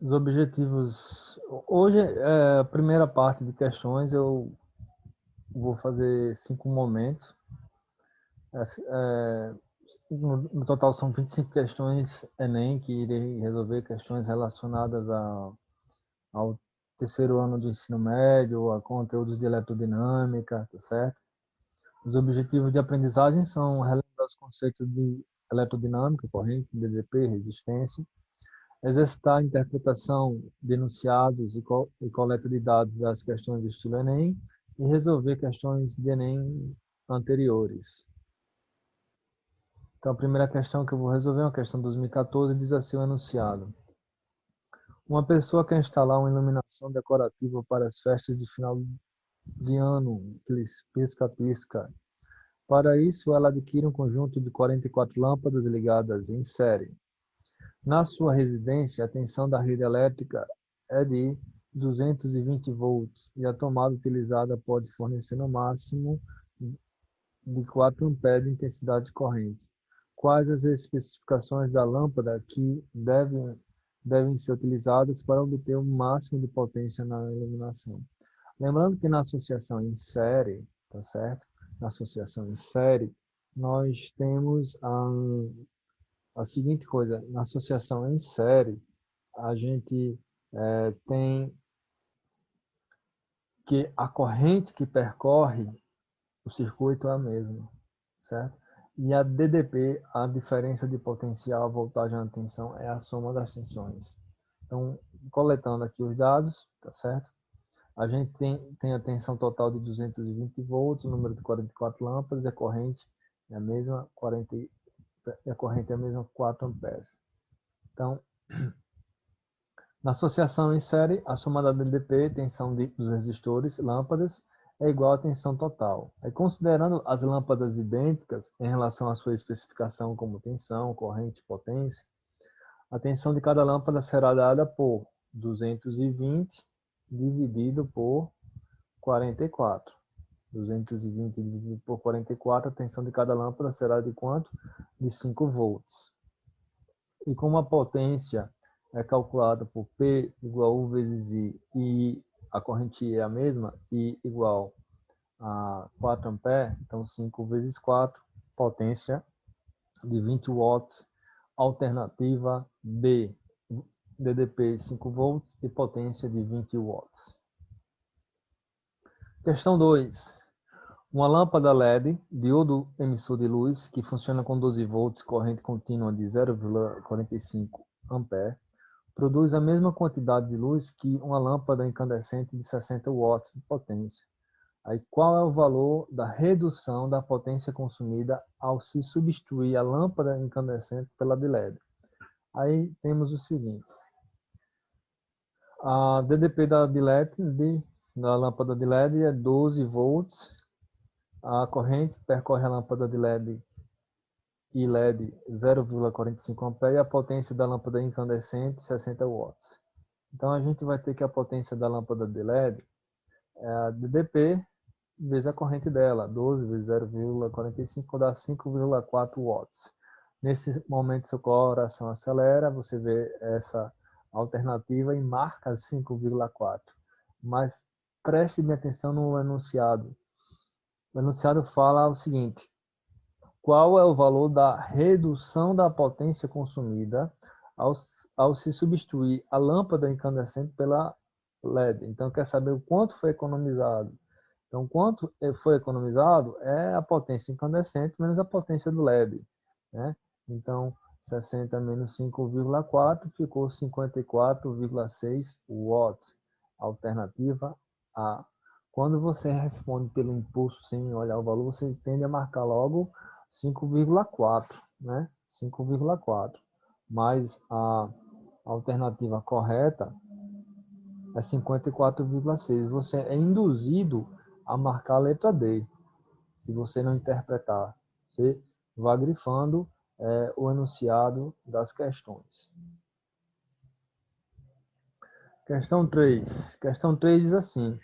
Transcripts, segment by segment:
Os objetivos. Hoje, a primeira parte de questões, eu vou fazer 5 momentos. No total, são 25 questões Enem, que irei resolver questões relacionadas ao terceiro ano do ensino médio, a conteúdos de eletrodinâmica, tá certo? Os objetivos de aprendizagem são relembrar os conceitos de eletrodinâmica, corrente, DDP, resistência, exercitar a interpretação de enunciados e coleta de dados das questões do estilo Enem e resolver questões de Enem anteriores. Então, a primeira questão que eu vou resolver é uma questão de 2014, diz assim o enunciado. Uma pessoa quer instalar uma iluminação decorativa para as festas de final de ano, aqueles pisca-pisca. Para isso, ela adquire um conjunto de 44 lâmpadas ligadas em série. Na sua residência, a tensão da rede elétrica é de 220 volts e a tomada utilizada pode fornecer no máximo de 4 amperes de intensidade de corrente. Quais as especificações da lâmpada que devem ser utilizadas para obter o máximo de potência na iluminação? Lembrando que na associação em série, tá certo? Na associação em série, nós temos a seguinte coisa: na associação em série, a gente tem que a corrente que percorre o circuito é a mesma, certo? E a DDP, a diferença de potencial, a voltagem e a tensão, é a soma das tensões. Então, coletando aqui os dados, tá certo? A gente tem a tensão total de 220 volts, o número de 44 lâmpadas, e a corrente é a mesma 40, a corrente é a mesma 4 amperes. Então, na associação em série, a soma da DDP, tensão dos resistores, lâmpadas, é igual à tensão total. Aí, considerando as lâmpadas idênticas em relação à sua especificação como tensão, corrente e potência, a tensão de cada lâmpada será dada por 220 dividido por 44. 220 dividido por 44, a tensão de cada lâmpada será de quanto? De 5 volts. E como a potência é calculada por P igual a U vezes I e a corrente é a mesma, I igual a 4 amperes, então 5 vezes 4, potência de 20 watts, alternativa B, DDP 5 volts e potência de 20 watts. Questão 2. Uma lâmpada LED, diodo emissor de luz, que funciona com 12 volts, corrente contínua de 0,45 ampere, produz a mesma quantidade de luz que uma lâmpada incandescente de 60 watts de potência. Aí, qual é o valor da redução da potência consumida ao se substituir a lâmpada incandescente pela de LED? Aí temos o seguinte: a DDP da lâmpada de LED é 12 volts. A corrente percorre a lâmpada de LED e LED 0,45 A e a potência da lâmpada incandescente 60 watts. Então a gente vai ter que a potência da lâmpada de LED é a DDP vezes a corrente dela, 12 vezes 0,45 dá 5,4 watts. Nesse momento seu coração acelera, você vê essa alternativa e marca 5,4. Mas preste bem atenção no enunciado. O enunciado fala o seguinte: qual é o valor da redução da potência consumida ao se substituir a lâmpada incandescente pela LED? Então, quer saber o quanto foi economizado. Então, quanto foi economizado é a potência incandescente menos a potência do LED, né? Então, 60 menos 5,4 ficou 54,6 watts. Alternativa A. Quando você responde pelo impulso sem olhar o valor, você tende a marcar logo 5,4, né? 5,4. Mas a alternativa correta é 54,6. Você é induzido a marcar a letra D, se você não interpretar. Você vai grifando o enunciado das questões. Questão 3. Questão 3 diz assim: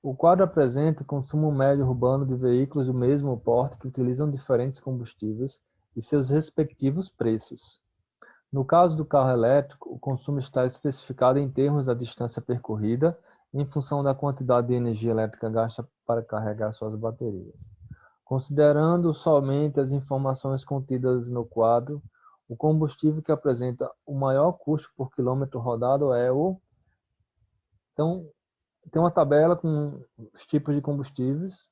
o quadro apresenta o consumo médio urbano de veículos do mesmo porte que utilizam diferentes combustíveis e seus respectivos preços. No caso do carro elétrico, o consumo está especificado em termos da distância percorrida, em função da quantidade de energia elétrica gasta para carregar suas baterias. Considerando somente as informações contidas no quadro, o combustível que apresenta o maior custo por quilômetro rodado é o... Então, tem uma tabela com os tipos de combustíveis,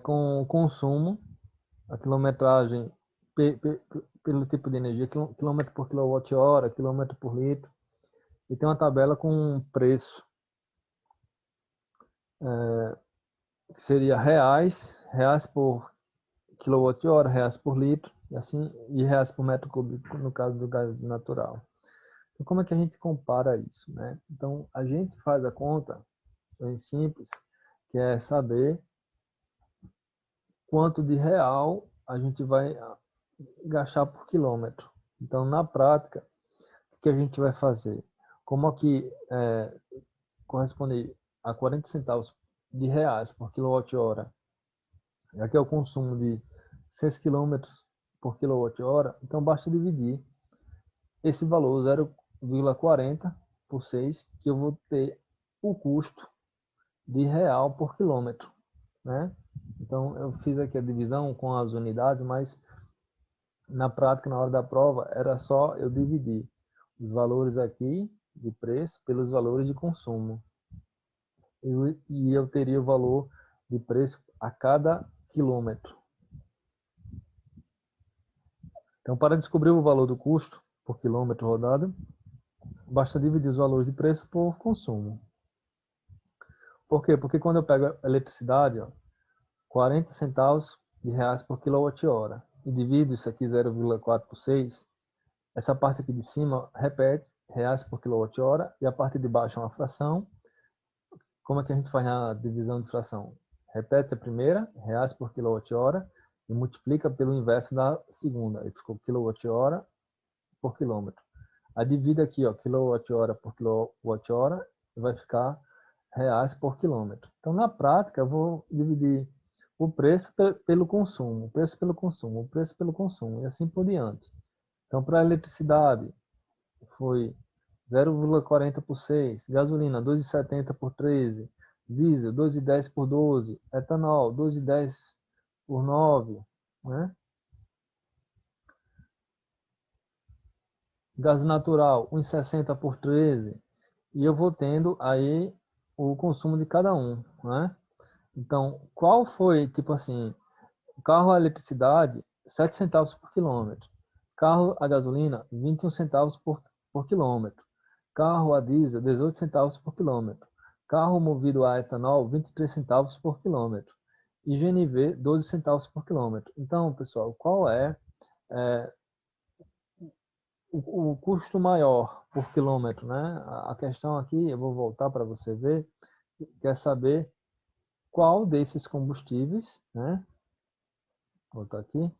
com o consumo, a quilometragem pelo tipo de energia, quilômetro por quilowatt-hora, quilômetro por litro, e tem uma tabela com preço, que seria reais por quilowatt-hora, reais por litro, e assim, e reais por metro cúbico no caso do gás natural. Então, como é que a gente compara isso, né? Então, a gente faz a conta bem simples, que é saber quanto de real a gente vai gastar por quilômetro. Então, na prática, o que a gente vai fazer? Como aqui corresponde a 40 centavos de reais por quilowatt-hora, aqui é o consumo de 6 quilômetros por quilowatt-hora, então basta dividir esse valor 0,40 por 6, que eu vou ter o custo de real por quilômetro, né? Então eu fiz aqui a divisão com as unidades, mas na prática, na hora da prova, era só eu dividir os valores aqui de preço pelos valores de consumo. E eu teria o valor de preço a cada quilômetro. Então, para descobrir o valor do custo por quilômetro rodado, basta dividir os valores de preço por consumo. Por quê? Porque quando eu pego a eletricidade, 40 centavos de reais por quilowatt-hora, e divido isso aqui 0,4 por 6, essa parte aqui de cima repete reais por quilowatt-hora, e a parte de baixo é uma fração. Como é que a gente faz na divisão de fração? Repete a primeira, reais por quilowatt-hora, e multiplica pelo inverso da segunda. Aí ficou quilowatt-hora por quilômetro. A divide aqui, ó, quilowatt-hora por quilowatt-hora, vai ficar reais por quilômetro. Então, na prática, eu vou dividir o preço pelo consumo, o preço pelo consumo, o preço pelo consumo, e assim por diante. Então, para a eletricidade, foi 0,40 por 6, gasolina 2,70 por 13, diesel 2,10 por 12, etanol 2,10 por 9, né? Gás natural 1,60 por 13, e eu vou tendo aí o consumo de cada um, né? Então, qual foi, tipo assim, carro a eletricidade, 7 centavos por quilômetro. Carro a gasolina, 21 centavos por quilômetro. Carro a diesel, 18 centavos por quilômetro. Carro movido a etanol, 23 centavos por quilômetro. E GNV, 12 centavos por quilômetro. Então, pessoal, qual é o custo maior por quilômetro, né? A questão aqui, eu vou voltar para você ver, quer saber qual desses combustíveis, né? Vou voltar aqui.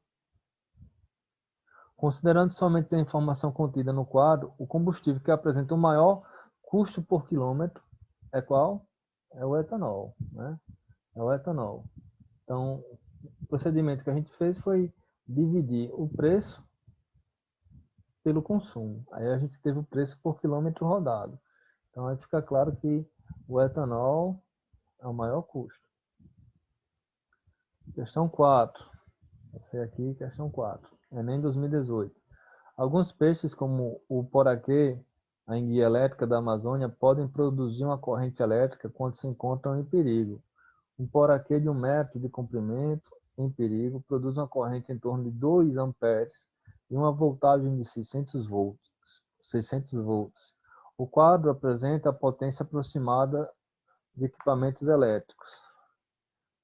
Considerando somente a informação contida no quadro, o combustível que apresenta o maior custo por quilômetro é qual? É o etanol, né? É o etanol. Então, o procedimento que a gente fez foi dividir o preço pelo consumo. Aí a gente teve o preço por quilômetro rodado. Então, aí fica claro que o etanol é o maior custo. Questão 4. Essa aqui, questão 4. Enem 2018. Alguns peixes, como o poraquê, a enguia elétrica da Amazônia, podem produzir uma corrente elétrica quando se encontram em perigo. Um poraquê de 1 metro de comprimento, em perigo, produz uma corrente em torno de 2 amperes e uma voltagem de 600 volts. 600 volts. O quadro apresenta a potência aproximada de equipamentos elétricos.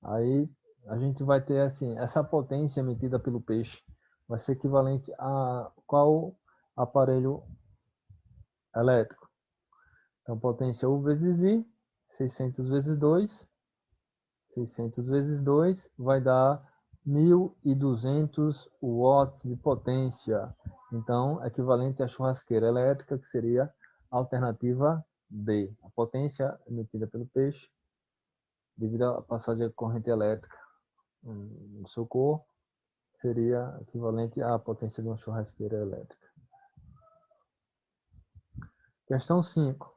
Aí a gente vai ter assim, essa potência emitida pelo peixe vai ser equivalente a qual aparelho elétrico. Então, potência U vezes I, 600 vezes 2, 600 vezes 2 vai dar 1.200 watts de potência. Então, equivalente à churrasqueira elétrica, que seria a alternativa D. A potência emitida pelo peixe devido à passagem de corrente elétrica no seu corpo seria equivalente à potência de uma churrasqueira elétrica. Questão 5.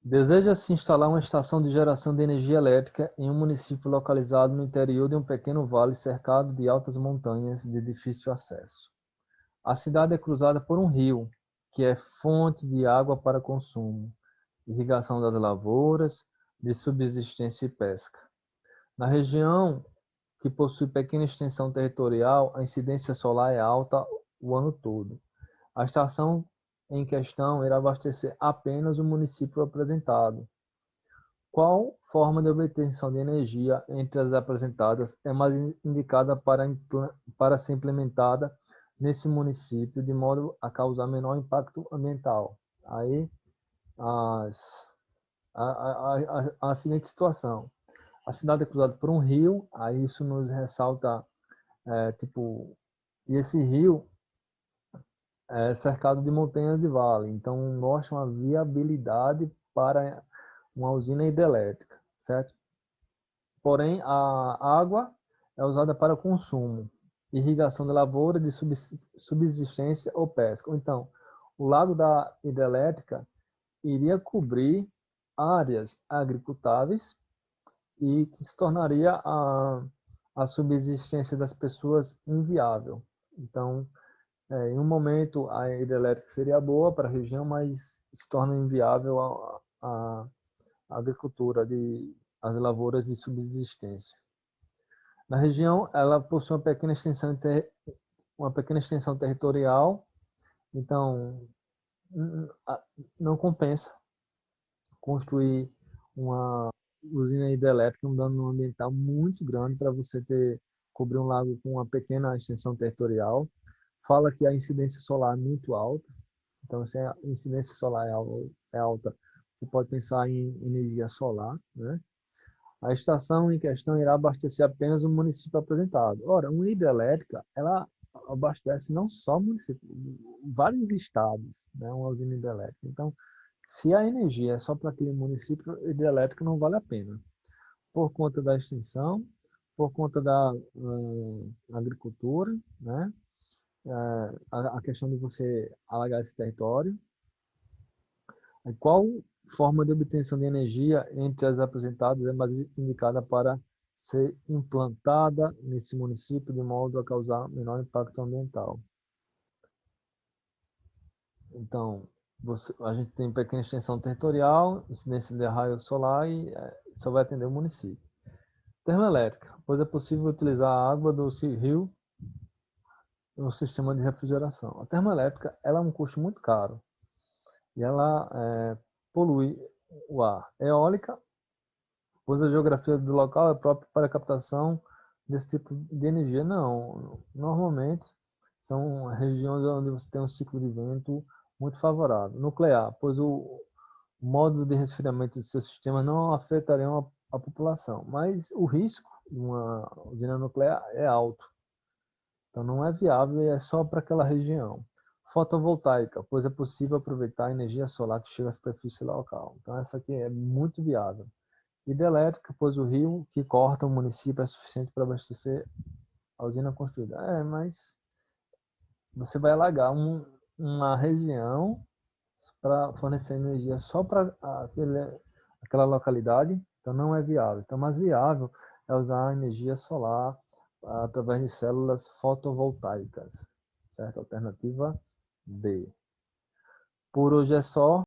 Deseja-se instalar uma estação de geração de energia elétrica em um município localizado no interior de um pequeno vale cercado de altas montanhas de difícil acesso. A cidade é cruzada por um rio, que é fonte de água para consumo, irrigação das lavouras, de subsistência e pesca. Na região, que possui pequena extensão territorial, a incidência solar é alta o ano todo. A estação em questão irá abastecer apenas o município apresentado. Qual forma de obtenção de energia entre as apresentadas é mais indicada para ser implementada nesse município de modo a causar menor impacto ambiental? Aí, a seguinte situação. A cidade é cruzada por um rio, aí isso nos ressalta, e esse rio é cercado de montanhas e vales, então mostra uma viabilidade para uma usina hidrelétrica, certo? Porém, a água é usada para consumo, irrigação de lavoura, de subsistência ou pesca. Então, o lago da hidrelétrica iria cobrir áreas agricultáveis e que se tornaria a subsistência das pessoas inviável. Então, em um momento a hidrelétrica seria boa para a região, mas se torna inviável a agricultura as lavouras de subsistência. Na região, ela possui uma pequena extensão territorial, então não compensa construir uma usina hidrelétrica, um dano ambiental muito grande para você cobrir um lago com uma pequena extensão territorial. Fala que a incidência solar é muito alta, então se a incidência solar é alta, você pode pensar em energia solar, né? A estação em questão irá abastecer apenas o município apresentado. Ora, uma hidrelétrica, ela abastece não só municípios, vários estados, né? Uma usina hidrelétrica. Então, se a energia é só para aquele município, hidrelétrica não vale a pena. Por conta da extensão, por conta da agricultura, né? A questão de você alagar esse território. Qual forma de obtenção de energia entre as apresentadas é mais indicada para ser implantada nesse município de modo a causar menor impacto ambiental? Então, a gente tem pequena extensão territorial, incidência de raio solar e só vai atender o município. Termoelétrica, pois é possível utilizar a água do rio no sistema de refrigeração. A termoelétrica ela é um custo muito caro e ela polui o ar. Eólica, pois a geografia do local é própria para a captação desse tipo de energia. Não, normalmente são regiões onde você tem um ciclo de vento muito favorável. Nuclear, pois o modo de resfriamento de seus sistemas não afetariam a população, mas o risco de uma usina nuclear é alto. Então não é viável e é só para aquela região. Fotovoltaica, pois é possível aproveitar a energia solar que chega à superfície local. Então essa aqui é muito viável. Hidrelétrica, pois o rio que corta o município é suficiente para abastecer a usina construída. Mas você vai alagar uma região para fornecer energia só para aquela localidade, então não é viável. Então, mais viável é usar a energia solar através de células fotovoltaicas, certo? Alternativa B. Por hoje é só.